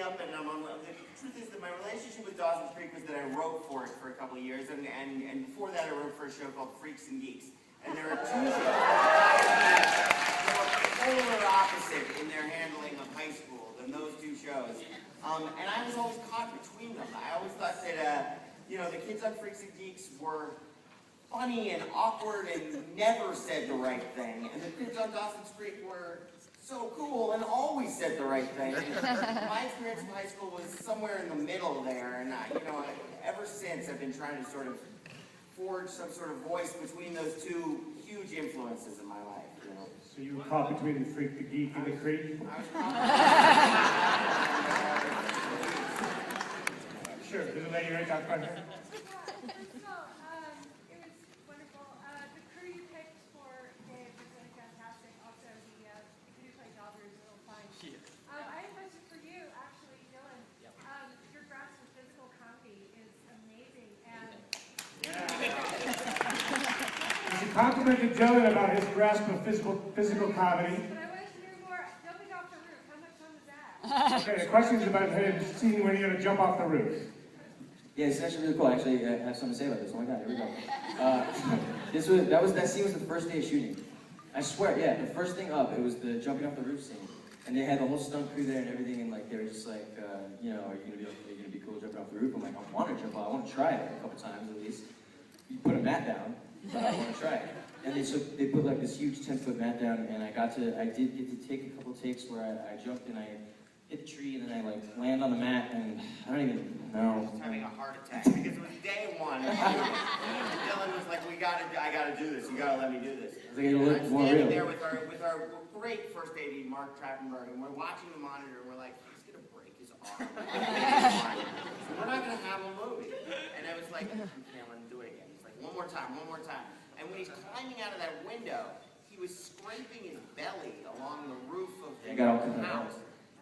up and I'm on. The truth is that my relationship with Dawson's Creek was that I wrote for it for a couple of years, and before that I wrote for a show called Freaks and Geeks. And there are two shows that are polar opposite in their handling of high school than those two shows. And I was always caught between them. I always thought that the kids on Freaks and Geeks were funny and awkward and never said the right thing, and the kids on Dawson's Creek were so cool and always said the right thing. My experience in high school was somewhere in the middle there, and ever since I've been trying to sort of forge some sort of voice between those two huge influences in my life. So you were caught between the freak, the geek, and the creep? I was Sure, there's a lady right down front here. Complimented Dylan about his grasp of physical comedy. But I wanted to hear more. Jumping off the roof. How much fun was that? Okay, the question is about him seeing when you're going to jump off the roof. Yeah, it's actually really cool. Actually, I have something to say about this. Oh my god, here we go. That scene was the first day of shooting. I swear, yeah, the first thing up, it was the jumping off the roof scene. And they had the whole stunt crew there and everything, and like they were just like, are you gonna be cool jumping off the roof? I'm like, I want to jump off. I want to try it a couple times at least. You put a mat down. But I want to try it. And they put like this huge 10-foot mat down, and I did get to take a couple takes where I jumped and I hit the tree, and then I like land on the mat, and I don't even know. I was having a heart attack because it was day one. And Dylan was like, I gotta do this. You gotta let me do this. I think it'll look more real. Standing there with our great first AD, Mark Trappenberg, and we're watching the monitor, and we're like, he's gonna break his arm. So we're not gonna have a movie. And I was like, okay, let him do it again. He's like, one more time. And when he's climbing out of that window, he was scraping his belly along the roof of the house.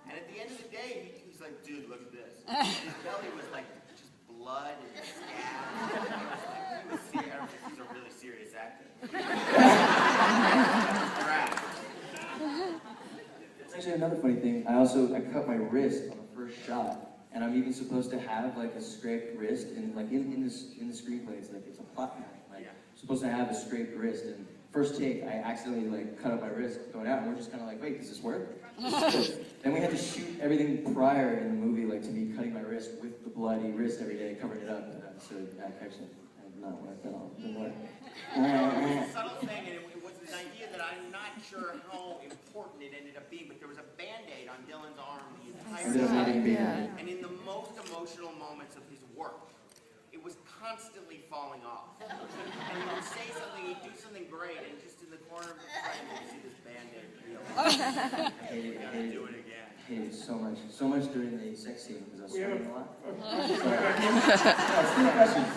And at the end of the day, he's like, dude, look at this. His belly was like just blood and scabs. I don't think he's a really serious actor. It's actually another funny thing. I cut my wrist on the first shot, and I'm even supposed to have like a scraped wrist, and like in the screenplay, it's a plot line. Like I'm supposed to have a scraped wrist, and first take, I accidentally like cut up my wrist going out, and we're just kind of like, wait, does this work? Then we had to shoot everything prior in the movie, like to me cutting my wrist with the bloody wrist every day, covering it up. So that actually did not work at all. It didn't work. It was a subtle thing, and it was an idea that I'm not sure how important it ended up being, but there was a Band-Aid on Dylan's arm the entire time. Yeah. And in the most emotional moments of his work, it was constantly falling off. And he would say something, he'd do something great, and just in the corner of the frame, you'd see this Band-Aid peel. You gotta do it again. I hated it so much during the sex scene because I was sweating a lot. We have a... Sorry. Questions.